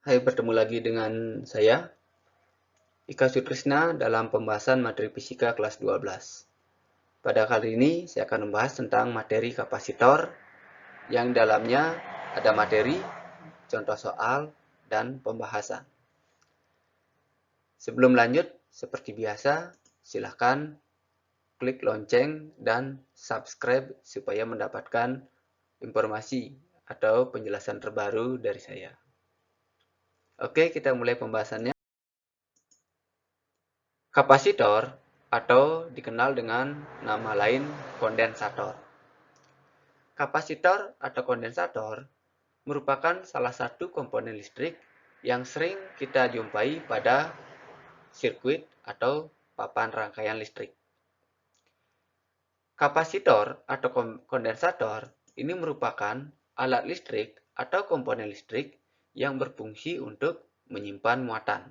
Hai, bertemu lagi dengan saya, Ika Sutrisna dalam pembahasan materi fisika kelas 12. Pada kali ini saya akan membahas tentang materi kapasitor yang dalamnya ada materi, contoh soal, dan pembahasan. Sebelum lanjut, seperti biasa, silakan klik lonceng dan subscribe supaya mendapatkan informasi atau penjelasan terbaru dari saya. Oke, kita mulai pembahasannya. Kapasitor atau dikenal dengan nama lain kondensator. Kapasitor atau kondensator merupakan salah satu komponen listrik yang sering kita jumpai pada sirkuit atau papan rangkaian listrik. Kapasitor atau kondensator ini merupakan alat listrik atau komponen listrik yang berfungsi untuk menyimpan muatan.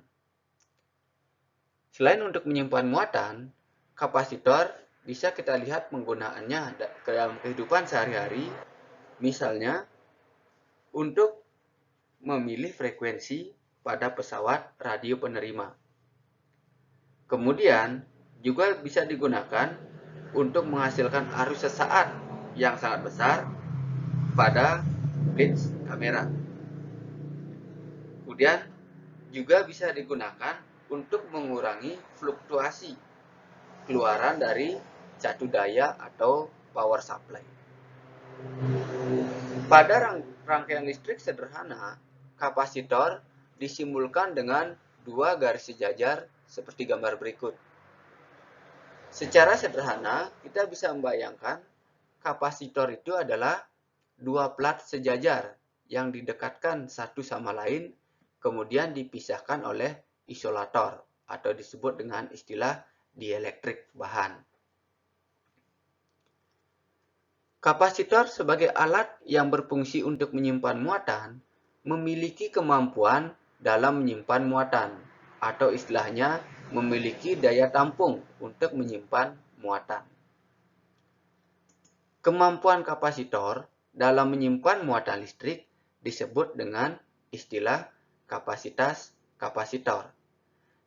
Selain untuk menyimpan muatan, kapasitor bisa kita lihat penggunaannya dalam kehidupan sehari-hari, misalnya untuk memilih frekuensi pada pesawat radio penerima. Kemudian juga bisa digunakan untuk menghasilkan arus sesaat yang sangat besar pada blitz kamera. Kemudian juga bisa digunakan untuk mengurangi fluktuasi keluaran dari catu daya atau power supply. Pada rangkaian listrik sederhana, kapasitor disimbolkan dengan dua garis sejajar seperti gambar berikut. Secara sederhana, kita bisa membayangkan kapasitor itu adalah dua plat sejajar yang didekatkan satu sama lain, kemudian dipisahkan oleh isolator atau disebut dengan istilah dielektrik bahan. Kapasitor sebagai alat yang berfungsi untuk menyimpan muatan memiliki kemampuan dalam menyimpan muatan, atau istilahnya memiliki daya tampung untuk menyimpan muatan. Kemampuan kapasitor dalam menyimpan muatan listrik disebut dengan istilah kapasitas kapasitor.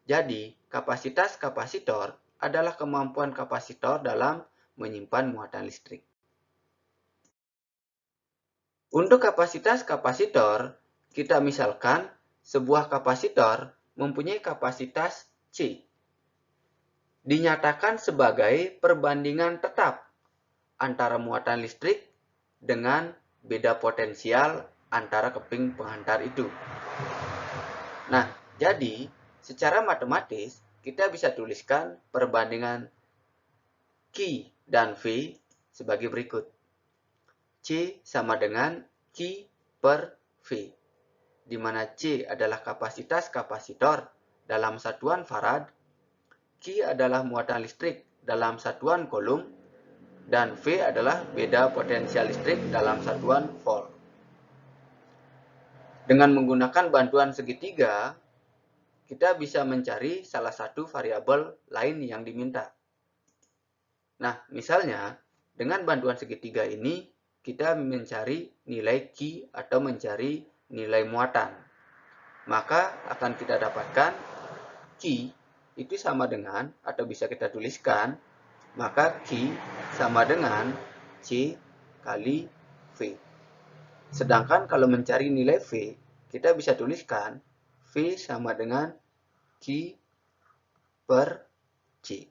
Jadi, kapasitas kapasitor adalah kemampuan kapasitor dalam menyimpan muatan listrik. Untuk kapasitas kapasitor, kita misalkan sebuah kapasitor mempunyai kapasitas C. Dinyatakan sebagai perbandingan tetap antara muatan listrik dengan beda potensial antara keping penghantar itu. Nah, jadi secara matematis kita bisa tuliskan perbandingan Q dan V sebagai berikut. C sama dengan Q per V, di mana C adalah kapasitas kapasitor dalam satuan farad, Q adalah muatan listrik dalam satuan kolom, dan V adalah beda potensial listrik dalam satuan volt. Dengan menggunakan bantuan segitiga, kita bisa mencari salah satu variabel lain yang diminta. Nah, misalnya dengan bantuan segitiga ini, kita mencari nilai Q atau mencari nilai muatan. Maka akan kita dapatkan Q itu sama dengan, atau bisa kita tuliskan, maka Q sama dengan C kali V. Sedangkan kalau mencari nilai V, kita bisa tuliskan V sama dengan Q per C.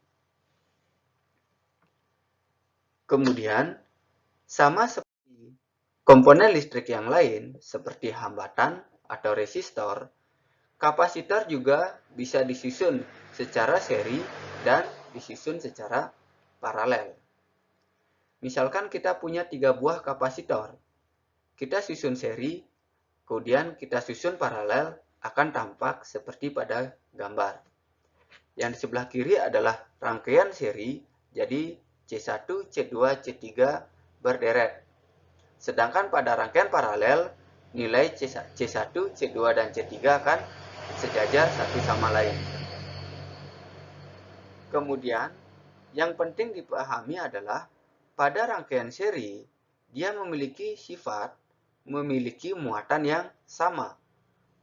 Kemudian, sama seperti komponen listrik yang lain, seperti hambatan atau resistor, kapasitor juga bisa disusun secara seri dan disusun secara paralel. Misalkan kita punya 3 buah kapasitor. Kita susun seri, kemudian kita susun paralel, akan tampak seperti pada gambar. Yang di sebelah kiri adalah rangkaian seri, jadi C1, C2, C3 berderet. Sedangkan pada rangkaian paralel, nilai C1, C2, dan C3 akan sejajar satu sama lain. Kemudian, yang penting dipahami adalah pada rangkaian seri, dia memiliki sifat memiliki muatan yang sama.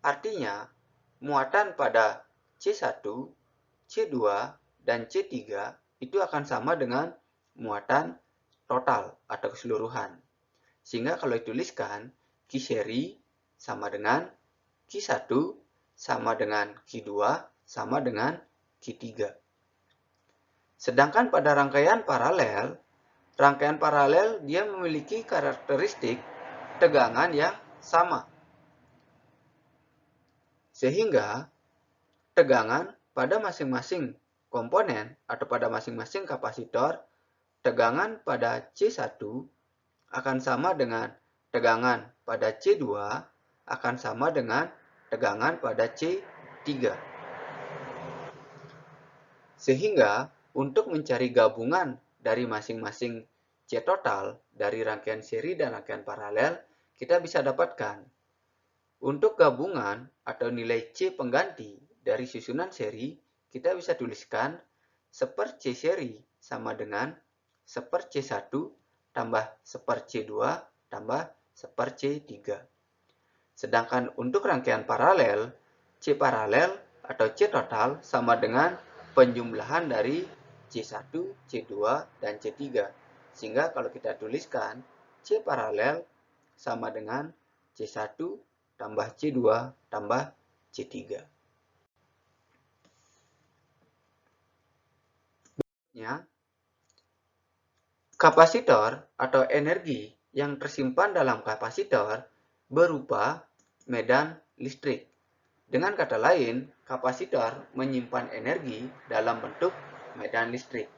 Artinya, muatan pada C1, C2, dan C3 itu akan sama dengan muatan total atau keseluruhan. Sehingga kalau dituliskan, Q seri sama dengan Q1 sama dengan Q2 sama dengan Q3. Sedangkan pada rangkaian paralel dia memiliki karakteristik tegangan yang sama. Sehingga tegangan pada masing-masing komponen atau pada masing-masing kapasitor, tegangan pada C1 akan sama dengan tegangan pada C2 akan sama dengan tegangan pada C3. Sehingga untuk mencari gabungan dari masing-masing C total dari rangkaian seri dan rangkaian paralel, kita bisa dapatkan. Untuk gabungan atau nilai C pengganti dari susunan seri, kita bisa tuliskan 1 C seri sama dengan 1 C1 tambah 1 C2 tambah 1 C3. Sedangkan untuk rangkaian paralel, C paralel atau C total sama dengan penjumlahan dari C1, C2, dan C3. Sehingga kalau kita tuliskan C paralel sama dengan C1 tambah C2 tambah C3. Berikutnya, kapasitor atau energi yang tersimpan dalam kapasitor berupa medan listrik. Dengan kata lain, kapasitor menyimpan energi dalam bentuk medan listrik.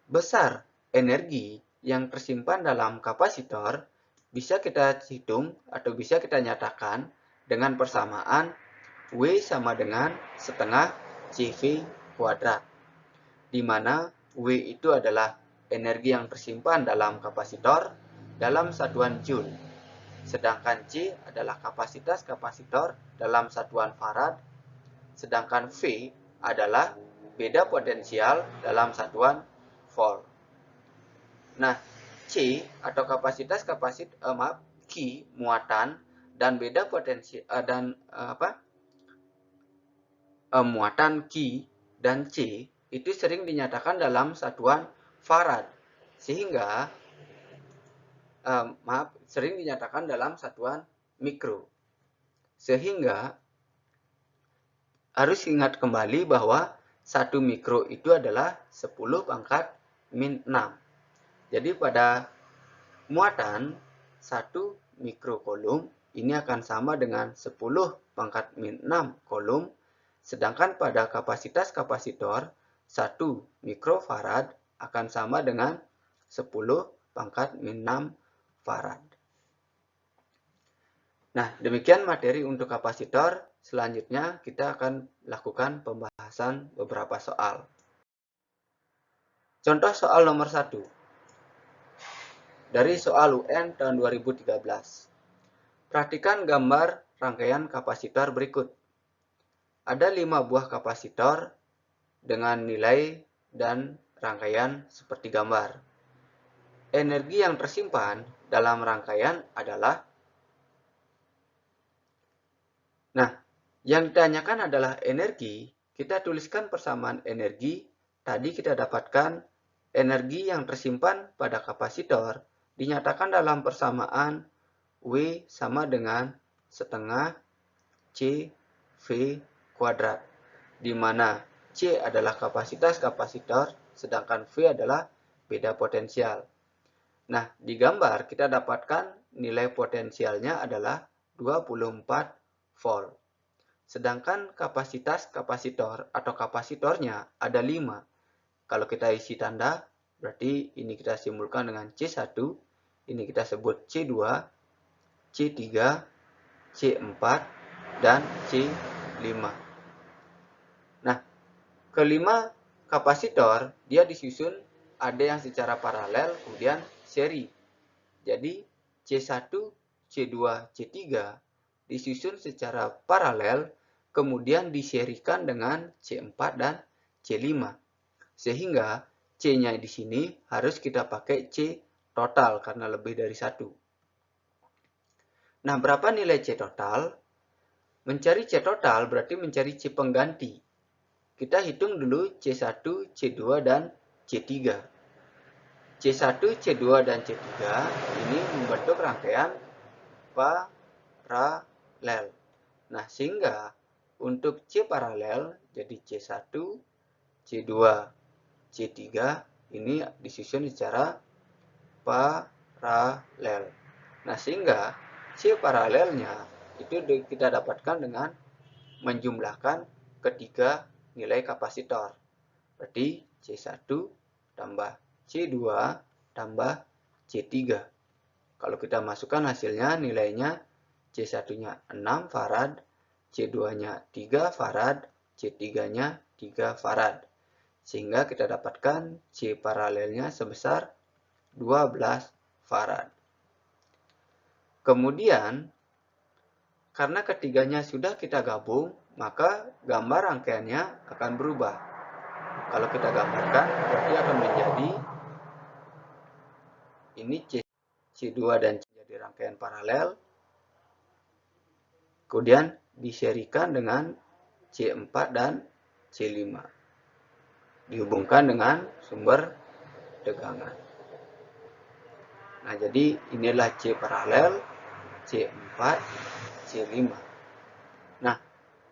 Besar energi yang tersimpan dalam kapasitor bisa kita hitung atau bisa kita nyatakan dengan persamaan W sama dengan setengah CV kuadrat, di mana W itu adalah energi yang tersimpan dalam kapasitor dalam satuan Joule, sedangkan C adalah kapasitas kapasitor dalam satuan farad, sedangkan V adalah beda potensial dalam satuan volt. Nah, C atau kapasitas Q muatan dan beda potensi muatan Q dan C itu sering dinyatakan dalam satuan farad, sehingga sering dinyatakan dalam satuan mikro. Sehingga harus ingat kembali bahwa 1 mikro itu adalah 10 pangkat min 6. Jadi pada muatan 1 mikrokolom ini akan sama dengan 10 pangkat min 6 kolom, sedangkan pada kapasitas kapasitor 1 mikrofarad akan sama dengan 10 pangkat min 6 farad. Nah, demikian materi untuk kapasitor. Selanjutnya kita akan lakukan pembahasan beberapa soal. Contoh soal nomor 1. Dari soal UN tahun 2013. Perhatikan gambar rangkaian kapasitor berikut. Ada 5 buah kapasitor dengan nilai dan rangkaian seperti gambar. Energi yang tersimpan dalam rangkaian adalah, yang ditanyakan adalah energi. Kita tuliskan persamaan energi. Tadi kita dapatkan energi yang tersimpan pada kapasitor dinyatakan dalam persamaan W sama dengan setengah CV kuadrat, di mana C adalah kapasitas kapasitor, sedangkan V adalah beda potensial. Nah, di gambar kita dapatkan nilai potensialnya adalah 24 volt. Sedangkan kapasitas kapasitor atau kapasitornya ada 5. Kalau kita isi tanda, berarti ini kita simbolkan dengan C1, ini kita sebut C2, C3, C4, dan C5. Nah, kelima kapasitor, dia disusun ada yang secara paralel, kemudian seri. Jadi, C1, C2, C3 disusun secara paralel, kemudian diserikan dengan C4 dan C5. Sehingga C-nya di sini harus kita pakai C total karena lebih dari 1. Nah, berapa nilai C total? Mencari C total berarti mencari C pengganti. Kita hitung dulu C1, C2, dan C3. C1, C2, dan C3 ini membentuk rangkaian paralel. Nah, sehingga untuk C paralel jadi C1, C2, C3 ini disusun secara paralel. Nah, sehingga C paralelnya itu kita dapatkan dengan menjumlahkan ketiga nilai kapasitor. Berarti C1 tambah C2 tambah C3. Kalau kita masukkan hasilnya, nilainya C1-nya 6 farad, C2-nya 3 farad, C3-nya 3 farad. Sehingga kita dapatkan C paralelnya sebesar 12 farad. Kemudian, karena ketiganya sudah kita gabung, maka gambar rangkaiannya akan berubah. Kalau kita gambarkan, berarti akan menjadi ini C2 dan C jadi rangkaian paralel. Kemudian diserikan dengan C4 dan C5. Dihubungkan dengan sumber tegangan. Nah, jadi inilah C paralel, C4, C5. Nah,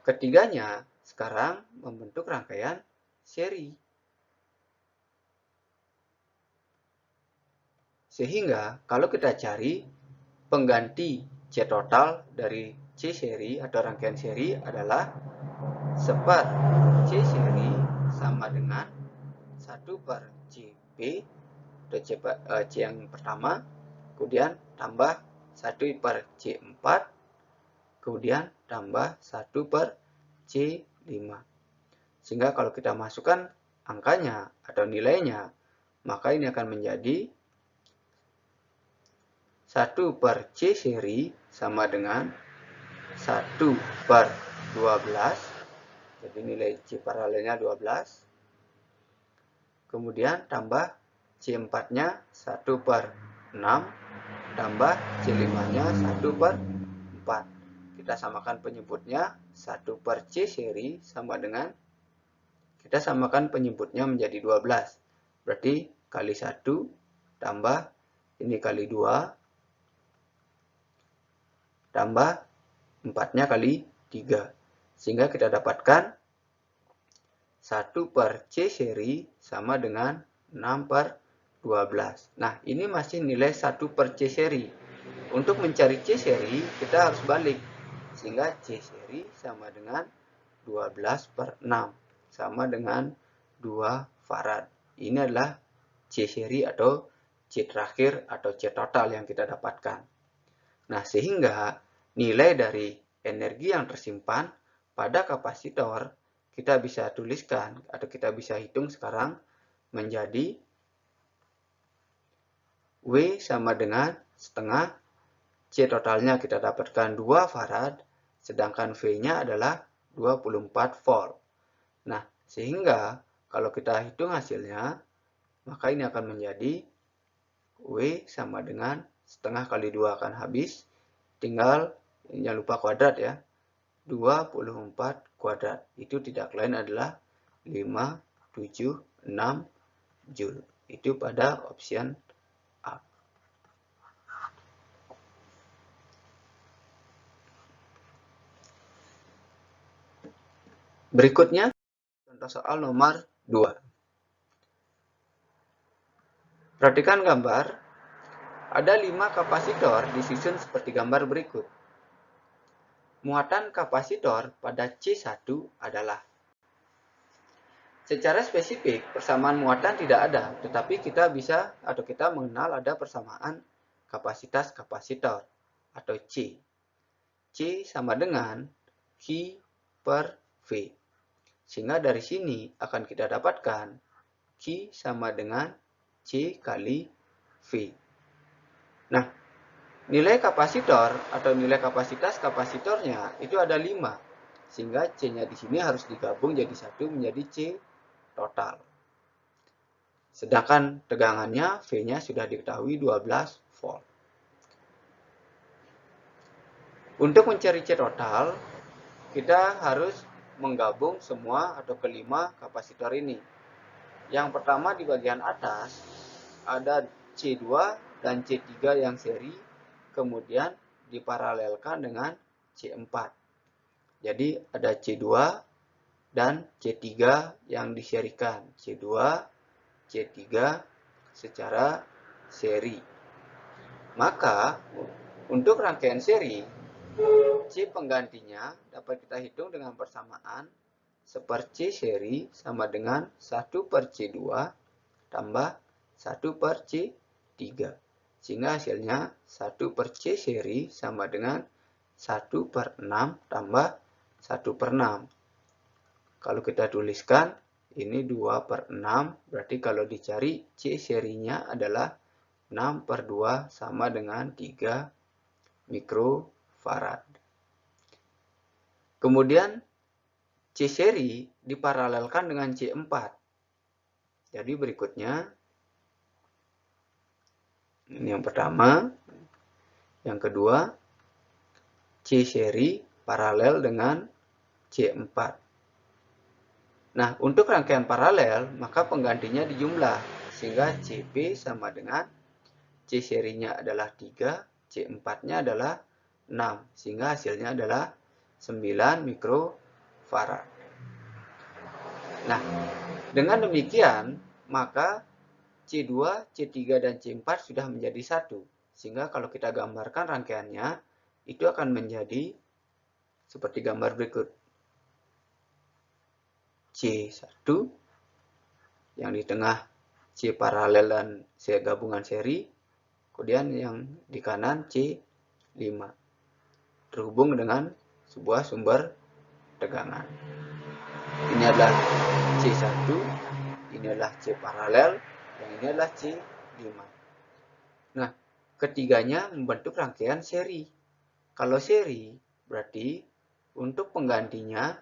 ketiganya sekarang membentuk rangkaian seri. Sehingga kalau kita cari pengganti C total dari C seri atau rangkaian seri adalah separ C seri sama dengan 1 per CP atau C yang pertama, kemudian tambah 1 per C4, kemudian tambah 1 per C5. Sehingga kalau kita masukkan angkanya atau nilainya, maka ini akan menjadi 1 per C seri sama dengan 1 per 12. Jadi nilai C paralelnya 12. Kemudian tambah C4-nya 1 per 6. Tambah C5-nya 1 per 4. Kita samakan penyebutnya 1 per C seri sama dengan, kita samakan penyebutnya menjadi 12. Berarti kali 1 tambah ini kali 2 tambah 4-nya kali 3. Sehingga kita dapatkan 1 per C seri sama dengan 6 per 12. Nah, ini masih nilai 1 per C seri. Untuk mencari C seri, kita harus balik. Sehingga C seri sama dengan 12 per 6. Sama dengan 2 farad. Ini adalah C seri atau C terakhir atau C total yang kita dapatkan. Nah, sehingga nilai dari energi yang tersimpan pada kapasitor kita bisa tuliskan atau kita bisa hitung sekarang menjadi W sama dengan setengah C totalnya kita dapatkan 2 farad, sedangkan V-nya adalah 24 volt. Nah, sehingga kalau kita hitung hasilnya, maka ini akan menjadi W sama dengan setengah kali 2 akan habis, tinggal jangan lupa kuadrat ya, 24 kuadrat. Itu tidak lain adalah 576 Joule. Itu pada option A. Berikutnya, contoh soal nomor 2. Perhatikan gambar. Ada 5 kapasitor disusun seperti gambar berikut. Muatan kapasitor pada C1 adalah. Secara spesifik, persamaan muatan tidak ada, tetapi kita bisa atau kita mengenal ada persamaan kapasitas kapasitor atau C. C sama dengan Q per V. Sehingga dari sini akan kita dapatkan Q sama dengan C kali V. Nah, nilai kapasitor atau nilai kapasitas kapasitornya itu ada 5. Sehingga C-nya di sini harus digabung jadi 1 menjadi C total. Sedangkan tegangannya V-nya sudah diketahui 12 volt. Untuk mencari C total, kita harus menggabung semua atau kelima kapasitor ini. Yang pertama di bagian atas ada C2 dan C3 yang seri, kemudian diparalelkan dengan C4. Jadi ada C2 dan C3 yang diserikan, C2, C3 secara seri. Maka untuk rangkaian seri, C penggantinya dapat kita hitung dengan persamaan 1/C seri sama dengan 1/C2 tambah 1/C3. Sehingga hasilnya 1/C seri sama dengan 1/6 tambah 1/6. Kalau kita tuliskan, ini 2/6, berarti kalau dicari C serinya adalah 6/2 sama dengan 3 mikrofarad. Kemudian C seri diparalelkan dengan C4. Jadi berikutnya, ini yang pertama. Yang kedua, C seri paralel dengan C4. Nah, untuk rangkaian paralel, maka penggantinya dijumlah. Sehingga CP sama dengan C serinya adalah 3, C4-nya adalah 6. Sehingga hasilnya adalah 9 mikrofarad. Nah, dengan demikian, maka C2, C3, dan C4 sudah menjadi satu. Sehingga kalau kita gambarkan rangkaiannya, itu akan menjadi seperti gambar berikut. C1, yang di tengah C paralel dan C gabungan seri, kemudian yang di kanan C5, terhubung dengan sebuah sumber tegangan. Ini adalah C1, ini adalah C paralel, dan ini adalah C5. Nah, ketiganya membentuk rangkaian seri. Kalau seri, berarti untuk penggantinya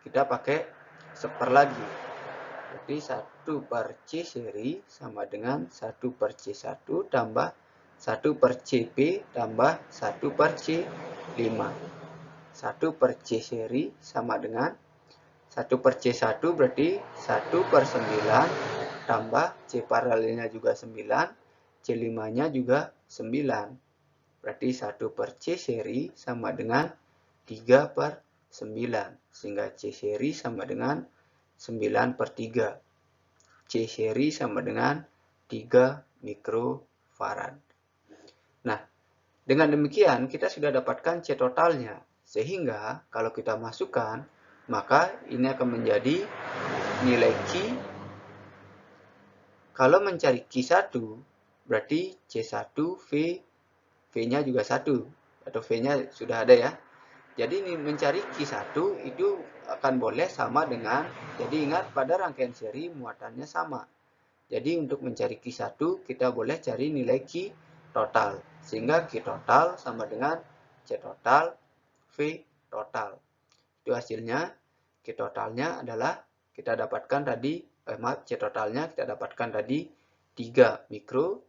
kita pakai seper lagi. Berarti 1/C seri sama dengan 1/C1 tambah 1/CP tambah 1/C5. 1/C seri sama dengan 1/C1 berarti 1/9 tambah C paralelnya juga 9, C5-nya juga 9. Berarti 1/C seri sama dengan 3/9. Sehingga C seri sama dengan 9/3. C seri sama dengan 3 mikrofarad. Nah, dengan demikian kita sudah dapatkan C totalnya. Sehingga kalau kita masukkan, maka ini akan menjadi nilai Q. Kalau mencari Q1, berarti C1 V, V-nya juga 1, atau V-nya sudah ada ya. Jadi ini mencari Q1 itu akan boleh sama dengan, jadi ingat pada rangkaian seri muatannya sama. Jadi untuk mencari Q1 kita boleh cari nilai Q total. Sehingga Q total sama dengan C total V total. Itu hasilnya. Q totalnya adalah kita dapatkan tadi, C totalnya kita dapatkan tadi 3 mikro,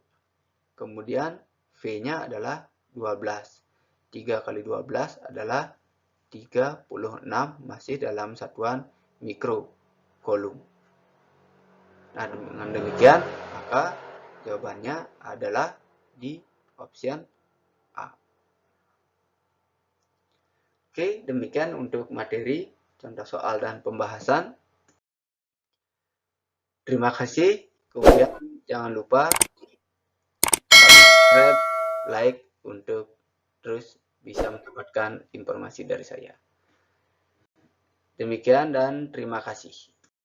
kemudian V-nya adalah 12. 3 kali 12 adalah 36, masih dalam satuan mikro coulomb. Nah, dengan demikian, maka jawabannya adalah di option A. Oke, demikian untuk materi, contoh soal dan pembahasan. Terima kasih. Kemudian jangan lupa subscribe, like untuk terus bisa mendapatkan informasi dari saya. Demikian dan terima kasih.